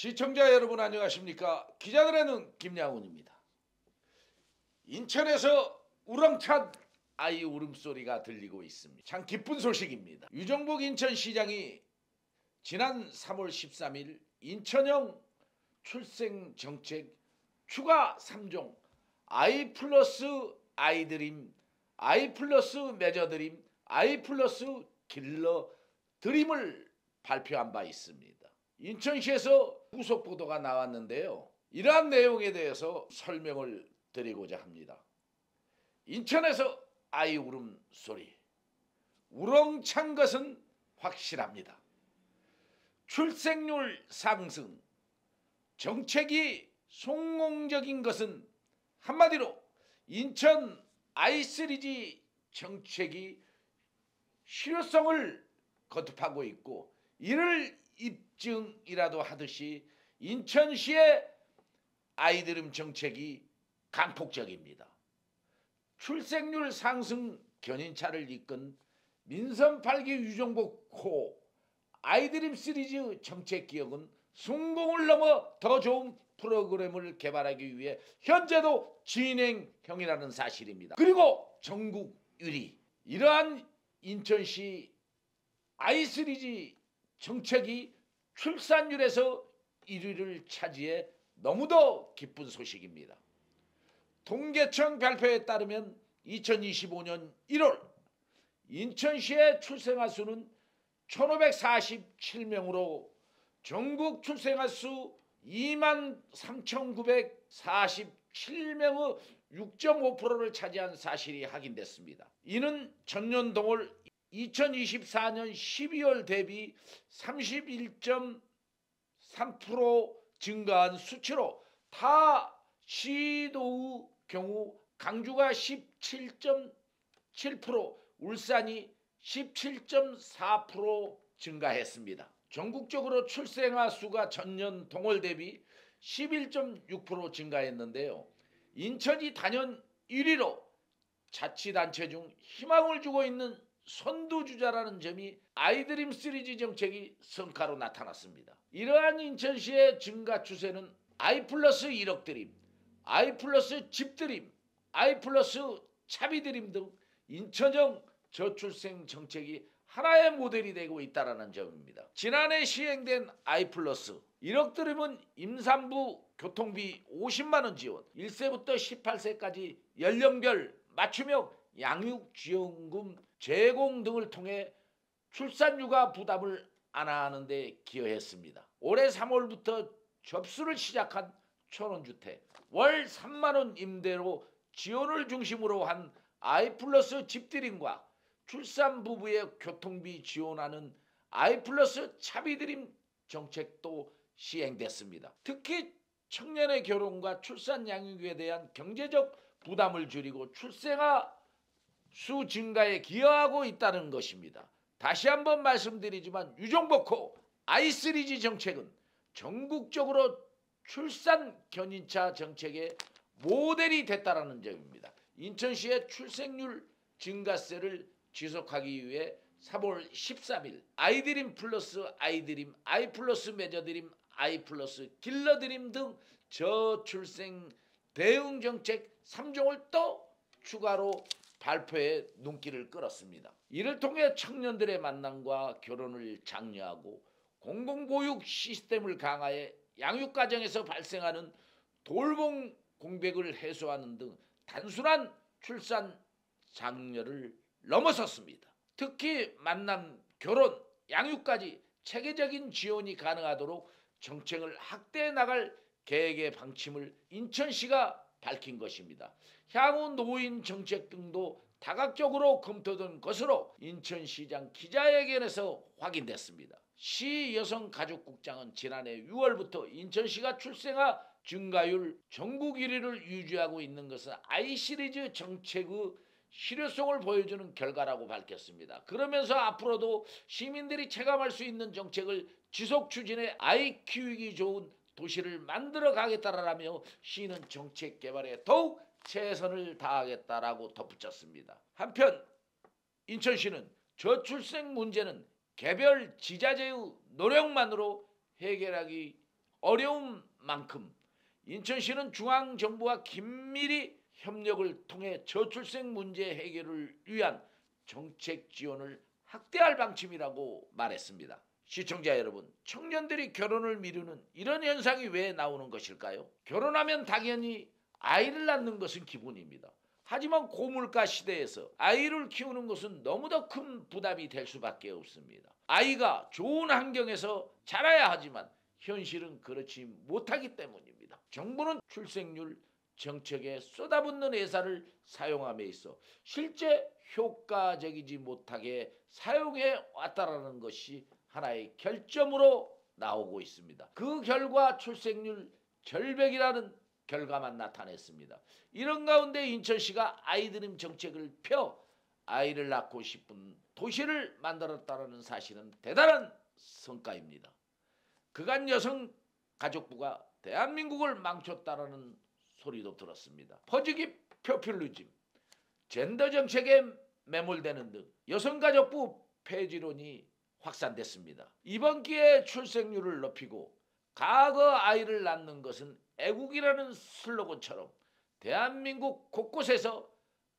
시청자 여러분 안녕하십니까? 기자들의 눈 김양훈입니다. 인천에서 우렁찬 아이 울음소리가 들리고 있습니다. 참 기쁜 소식입니다. 유정복 인천시장이 지난 3월 13일 인천형 출생정책 추가 3종 아이 플러스 아이드림, 아이 플러스 매저드림, 아이 플러스 길러드림을 발표한 바 있습니다. 인천시에서 후속 보도가 나왔는데요. 이러한 내용에 대해서 설명을 드리고자 합니다. 인천에서 아이 울음소리, 우렁찬 것은 확실합니다. 출생률 상승, 정책이 성공적인 것은 한마디로 인천 아이3G 정책이 실효성을 거듭하고 있고 이를 입증이라도 하듯이 인천시의 아이드림 정책이 강폭적입니다. 출생률 상승 견인차를 이끈 민선 8기 유정복 호 아이드림 시리즈 정책 기획은 성공을 넘어 더 좋은 프로그램을 개발하기 위해 현재도 진행형이라는 사실입니다. 그리고 전국 1위, 이러한 인천시 아이3G 정책이 출산율에서 1위를 차지해 너무도 기쁜 소식입니다. 통계청 발표에 따르면 2025년 1월 인천시의 출생아 수는 1547명으로 전국 출생아 수 23,947명의 6.5%를 차지한 사실이 확인됐습니다. 이는 전년 동월 2024년 12월 대비 31.3% 증가한 수치로 타 시도의 경우 강주가 17.7%, 울산이 17.4% 증가했습니다. 전국적으로 출생아 수가 전년 동월 대비 11.6% 증가했는데요. 인천이 단연 1위로 자치단체 중 희망을 주고 있는 선두주자라는 점이 아이드림 시리즈 정책이 성과로 나타났습니다. 이러한 인천시의 증가 추세는 아이 플러스 1억 드림, 아이 플러스 집드림, 아이 플러스 차비드림 등 인천형 저출생 정책이 하나의 모델이 되고 있다는 점입니다. 지난해 시행된 아이 플러스 1억 드림은 임산부 교통비 50만원 지원, 1세부터 18세까지 연령별 맞춤형 양육지원금 제공 등을 통해 출산휴가 부담을 완화하는 데 기여했습니다. 올해 3월부터 접수를 시작한 천원주택, 월 3만원 임대로 지원을 중심으로 한 아이 플러스 집드림과 출산 부부의 교통비 지원하는 아이 플러스 차비드림 정책도 시행됐습니다. 특히 청년의 결혼과 출산 양육에 대한 경제적 부담을 줄이고 출생아 수 증가에 기여하고 있다는 것입니다. 다시 한번 말씀드리지만 유정복호 아이3G 정책은 전국적으로 출산 견인차 정책의 모델이 됐다는 점입니다. 인천시의 출생률 증가세를 지속하기 위해 3월 13일 아이드림 플러스 아이드림, 아이 플러스 매저드림, 아이 플러스 길러드림 등 저출생 대응 정책 3종을 또 추가로 발표해 눈길을 끌었습니다. 이를 통해 청년들의 만남과 결혼을 장려하고 공공보육 시스템을 강화해 양육과정에서 발생하는 돌봄 공백을 해소하는 등 단순한 출산 장려를 넘어섰습니다. 특히 만남, 결혼, 양육까지 체계적인 지원이 가능하도록 정책을 확대해 나갈 계획의 방침을 인천시가 밝힌 것입니다. 향후 노인 정책 등도 다각적으로 검토된 것으로 인천시장 기자회견에서 확인됐습니다. 시 여성가족국장은 지난해 6월부터 인천시가 출생아 증가율 전국 1위를 유지하고 있는 것은 아이 시리즈 정책의 실효성을 보여주는 결과라고 밝혔습니다. 그러면서 앞으로도 시민들이 체감할 수 있는 정책을 지속 추진해 아이 키우기 좋은 도시를 만들어 가겠다라며 시는 정책 개발에 더욱 최선을 다하겠다라고 덧붙였습니다. 한편 인천시는 저출생 문제는 개별 지자체의 노력만으로 해결하기 어려운 만큼 인천시는 중앙정부와 긴밀히 협력을 통해 저출생 문제 해결을 위한 정책 지원을 확대할 방침이라고 말했습니다. 시청자 여러분, 청년들이 결혼을 미루는 이런 현상이 왜 나오는 것일까요? 결혼하면 당연히 아이를 낳는 것은 기본입니다. 하지만 고물가 시대에서 아이를 키우는 것은 너무도 큰 부담이 될 수밖에 없습니다. 아이가 좋은 환경에서 자라야 하지만 현실은 그렇지 못하기 때문입니다. 정부는 출생률 정책에 쏟아붓는 예산을 사용함에 있어 실제 효과적이지 못하게 사용해 왔다라는 것이 하나의 결점으로 나오고 있습니다. 그 결과 출생률 절벽이라는 결과만 나타냈습니다. 이런 가운데 인천시가 아이드림 정책을 펴 아이를 낳고 싶은 도시를 만들었다는 사실은 대단한 성과입니다. 그간 여성가족부가 대한민국을 망쳤다라는 소리도 들었습니다. 퍼주기 포퓰리즘, 젠더 정책에 매몰되는 등 여성가족부 폐지론이 확산됐습니다. 이번 기회에 출생률을 높이고 과거 아이를 낳는 것은 애국이라는 슬로건처럼 대한민국 곳곳에서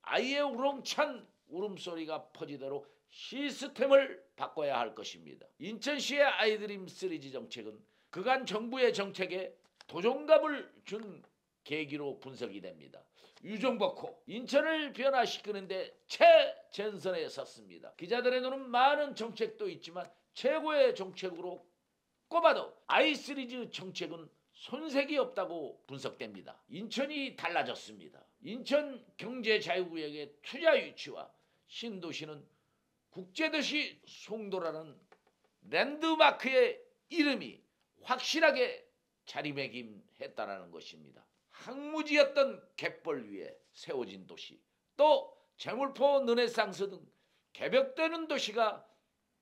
아이의 우렁찬 울음소리가 퍼지도록 시스템을 바꿔야 할 것입니다. 인천시의 아이드림 3G 정책은 그간 정부의 정책에 도전감을 준 계기로 분석이 됩니다. 유정복호, 인천을 변화시키는데 최전선에 섰습니다. 기자들의 눈은 많은 정책도 있지만 최고의 정책으로 꼽아도 아이3G 정책은 손색이 없다고 분석됩니다. 인천이 달라졌습니다. 인천 경제자유구역의 투자 유치와 신도시는 국제도시 송도라는 랜드마크의 이름이 확실하게 자리매김했다는 것입니다. 항무지였던 갯벌 위에 세워진 도시, 또 제물포 르네상스 등 개벽되는 도시가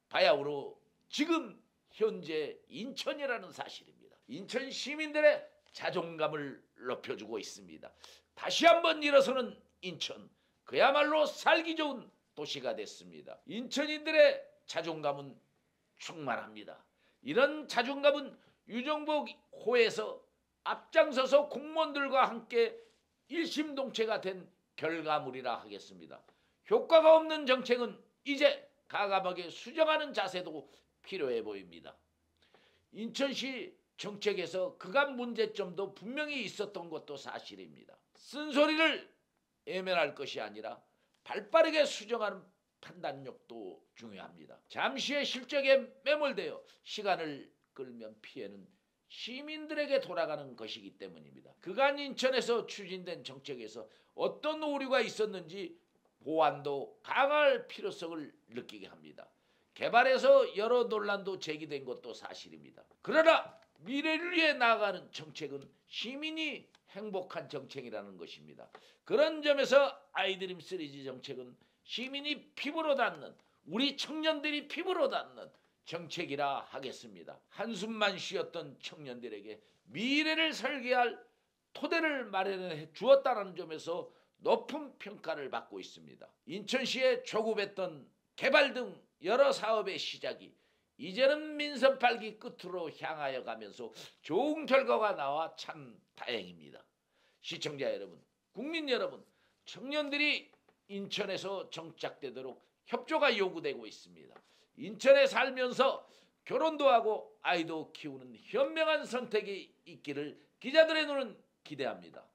바야흐로 지금 현재 인천이라는 사실입니다. 인천 시민들의 자존감을 높여주고 있습니다. 다시 한번 일어서는 인천, 그야말로 살기 좋은 도시가 됐습니다. 인천인들의 자존감은 충만합니다. 이런 자존감은 유정복 호에서 앞장서서 공무원들과 함께 일심동체가 된 결과물이라 하겠습니다. 효과가 없는 정책은 이제 과감하게 수정하는 자세도 필요해 보입니다. 인천시 정책에서 그간 문제점도 분명히 있었던 것도 사실입니다. 쓴소리를 외면할 것이 아니라 발빠르게 수정하는 판단력도 중요합니다. 잠시의 실적에 매몰되어 시간을 끌면 피해는 시민들에게 돌아가는 것이기 때문입니다. 그간 인천에서 추진된 정책에서 어떤 오류가 있었는지 보완도 강화할 필요성을 느끼게 합니다. 개발에서 여러 논란도 제기된 것도 사실입니다. 그러나 미래를 위해 나아가는 정책은 시민이 행복한 정책이라는 것입니다. 그런 점에서 아이드림 3G 정책은 시민이 피부로 닿는, 우리 청년들이 피부로 닿는 정책이라 하겠습니다. 한숨만 쉬었던 청년들에게 미래를 설계할 토대를 마련해 주었다는 점에서 높은 평가를 받고 있습니다. 인천시의 조급했던 개발 등 여러 사업의 시작이 이제는 민선 팔기 끝으로 향하여 가면서 좋은 결과가 나와 참 다행입니다. 시청자 여러분, 국민 여러분, 청년들이 인천에서 정착되도록 협조가 요구되고 있습니다. 인천에 살면서 결혼도 하고 아이도 키우는 현명한 선택이 있기를 기자들의 눈은 기대합니다.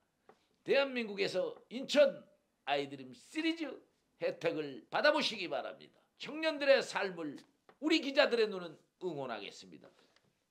대한민국에서 인천 아이드림 3G 혜택을 받아보시기 바랍니다. 청년들의 삶을 우리 기자들의 눈은 응원하겠습니다.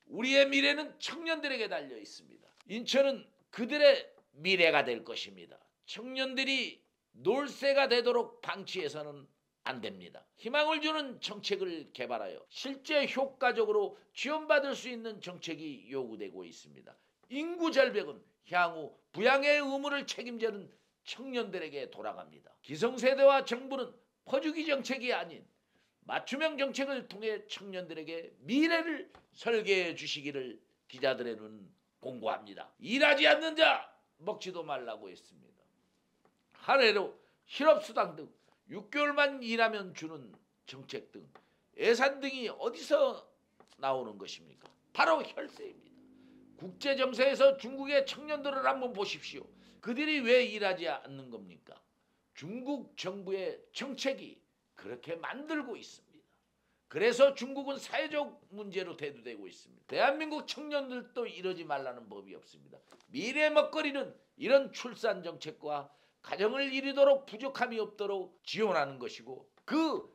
우리의 미래는 청년들에게 달려 있습니다. 인천은 그들의 미래가 될 것입니다. 청년들이 놀새가 되도록 방치해서는 안 됩니다. 희망을 주는 정책을 개발하여 실제 효과적으로 지원받을 수 있는 정책이 요구되고 있습니다. 인구 절벽은 향후 부양의 의무를 책임지는 청년들에게 돌아갑니다. 기성세대와 정부는 퍼주기 정책이 아닌 맞춤형 정책을 통해 청년들에게 미래를 설계해 주시기를 기자들의 눈 공고합니다. 일하지 않는 자 먹지도 말라고 했습니다. 한 해로 실업수당 등 6개월만 일하면 주는 정책 등 예산 등이 어디서 나오는 것입니까? 바로 혈세입니다. 국제 정세에서 중국의 청년들을 한번 보십시오. 그들이 왜 일하지 않는 겁니까? 중국 정부의 정책이 그렇게 만들고 있습니다. 그래서 중국은 사회적 문제로 대두되고 있습니다. 대한민국 청년들도 이러지 말라는 법이 없습니다. 미래 먹거리는 이런 출산 정책과 가정을 이루도록 부족함이 없도록 지원하는 것이고 그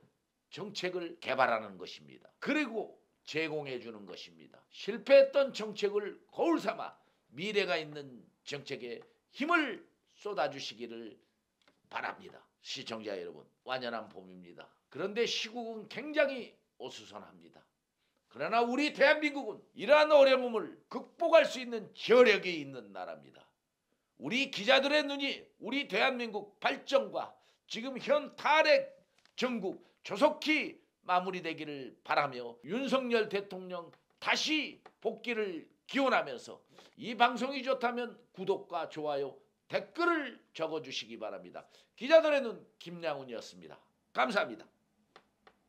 정책을 개발하는 것입니다. 그리고 제공해 주는 것입니다. 실패했던 정책을 거울 삼아 미래가 있는 정책에 힘을 쏟아주시기를 바랍니다. 시청자 여러분, 완연한 봄입니다. 그런데 시국은 굉장히 어수선합니다. 그러나 우리 대한민국은 이러한 어려움을 극복할 수 있는 저력이 있는 나라입니다. 우리 기자들의 눈이 우리 대한민국 발전과 지금 현 탈핵 정국 조속히 마무리되기를 바라며 윤석열 대통령 다시 복귀를 기원하면서 이 방송이 좋다면 구독과 좋아요, 댓글을 적어주시기 바랍니다. 기자들의 눈 김양훈이었습니다. 감사합니다.